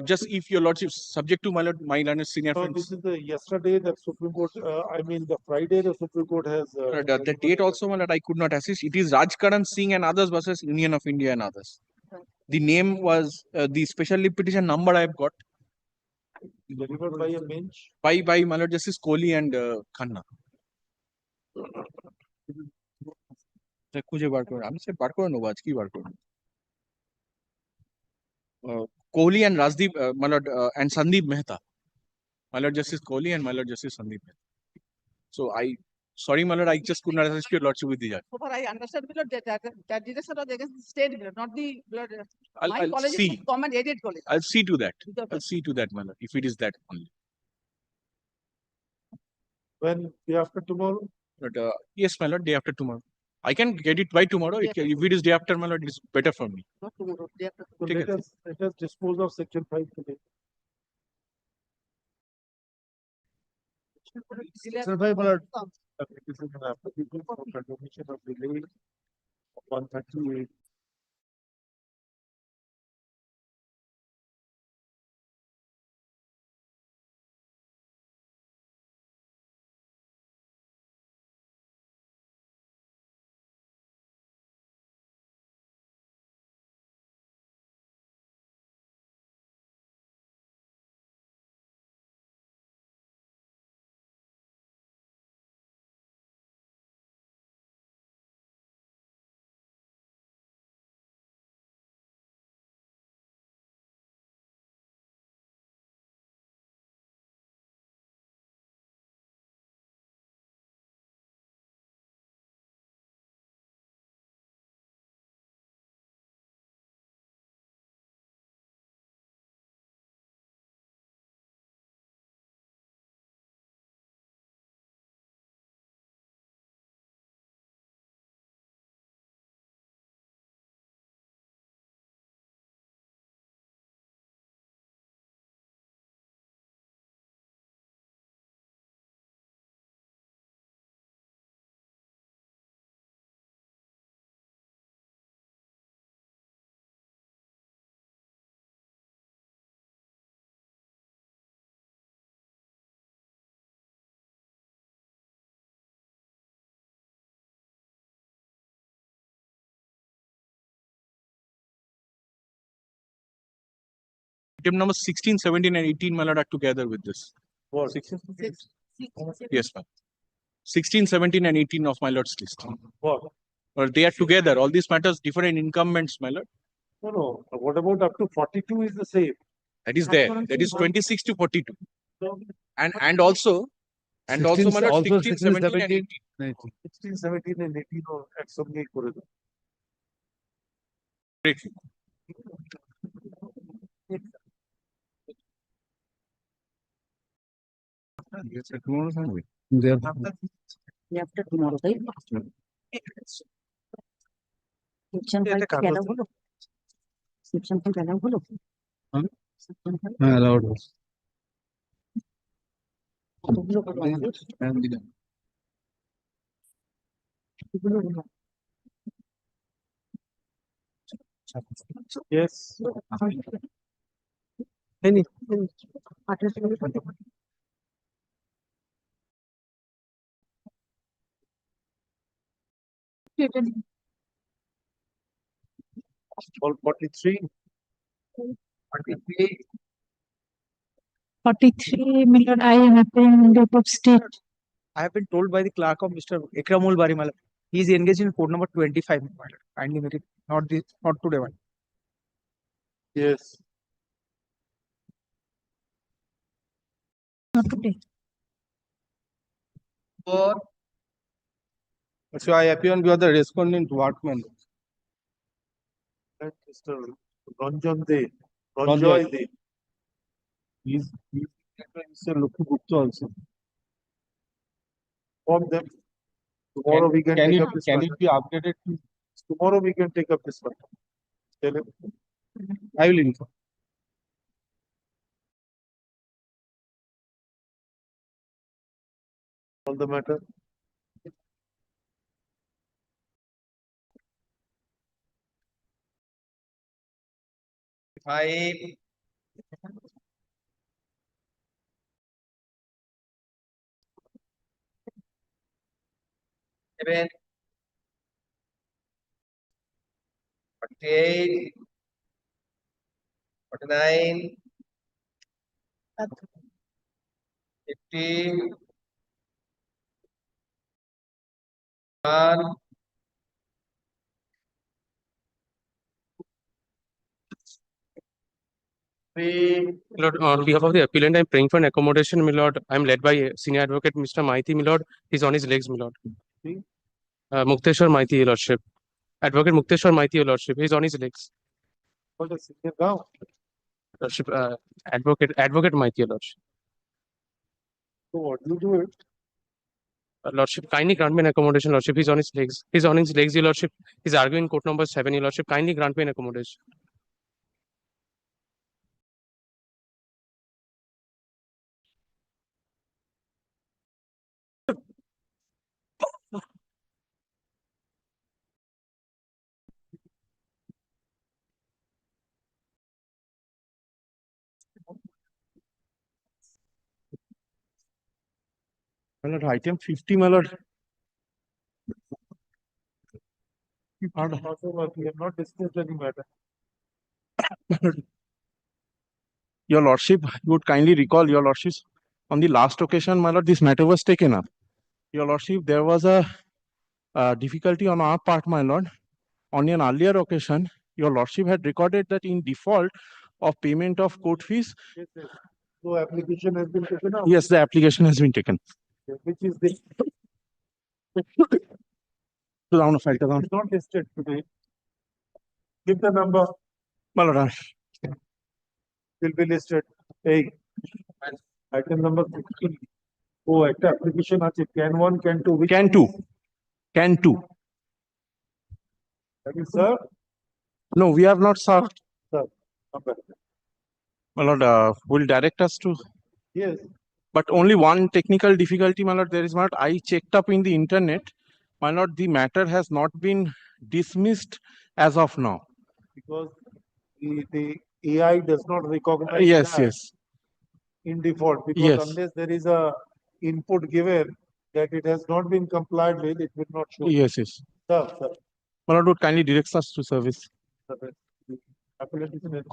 just if your lordship subject to, my lord, my learned senior So friends. this is the yesterday that Supreme Court, the Friday the Supreme Court has. The date also, my lord, I could not assist. It is Rajkaran Singh and others versus Union of India and others. The name was the special petition number I have got. Delivered by a bench. By my lord Justice Kohli and Khanna. খুঁজে বার করে আমি সে বার করে নেবো আজকেই বার করে Kohli and Rajdeep, my lord, and Sandeep Mehta. My lord Justice Kohli and my lord Justice Sandeep Mehta. So sorry, my lord, I just could not assist your lordship with the judge. So far, I understand, my lord, that direction was against the state, my lord, not the, my lord, my I'll college see. is common aided college. I'll see to that. Okay. I'll see to that, my lord, if it is that only. When day after tomorrow? But yes, my lord, day after tomorrow. I can get it by tomorrow. If it is day after, my lord, it is better for me. Not tomorrow, day after. So Take let us dispose of section 5 today. Sir, bhai, my lord. This is an application for condemnation of delay of 138. Item number 16, 17, and 18, my lord, are together with this. What? 16? Yes, ma'am. 16, 17, and 18 of my lord's list. What? Or they are together. All these matters differ in incumbents, my lord. No. What about up to 42 is the same? That is there. That is 26 to 42. And also, my lord, 16, 17, and 18. 16, 17, and 18 or একসঙ্গেই করে দাও। Great. After tomorrow, right? Section 5 के allow hello? Section 5 allow hello? Section 5 allowed. Yes. Any. All 43. 43, my lord, I am appearing in behalf of state. I have been told by the clerk of Mr. Ikramul Bari, my lord. He is engaged in code number 25, my lord. Kindly make it, not today, my lord. Yes. Not today. So I appear on behalf of the respondent Workman. And Mr. Ranjan De, Ranjoy. Ranjoy De. He's Mr. Lokhu Gupta also. Form them. Tomorrow we can take up this Can matter. it be updated to? Tomorrow we can take up this matter. Tell him. I will inform. On the matter. Five. Seven. 48. 49. 50. 1. Lord, on behalf of the appellant, I'm praying for an accommodation, my lord. I'm led by senior advocate Mr. Maiti, my lord. He's on his legs, my lord. Mukteshwar Maiti, your lordship. Advocate Mukteshwar Maiti, your lordship. He's on his legs. What is senior now? Lordship, advocate Maiti, your lordship. So what do you do it? Lordship, kindly grant me an accommodation, lordship. He's on his legs. He's on his legs, your lordship. He's arguing court number 7, your lordship. Kindly grant me an accommodation. My lord, item 50, my lord. We have not discussed any matter. Your lordship, you would kindly recall, your lordship, on the last occasion, my lord, this matter was taken up. Your lordship, there was a difficulty on our part, my lord. On an earlier occasion, your lordship had recorded that in default of payment of court fees. Yes, yes. So application has been taken up. Yes, the application has been taken. Which is the Down a file, down. it's not listed today. Give the number. My lord, Will be listed. Hey, item number 15. Oh, একটা application আছে. Can 1, can 2. Which Can 2. Can 2. Have you served? No, we have not served. Sir, come back. My lord, will direct us to. Yes. But only one technical difficulty, my lord, there is not. I checked up in the internet. My lord, the matter has not been dismissed as of now. Because the AI does not recognize Yes, that yes. in default. Because Yes. unless there is a input given that it has not been complied with, it will not show. Yes, yes. Sir, sir. My lord would kindly direct us to service. Sir, the appellate is in a-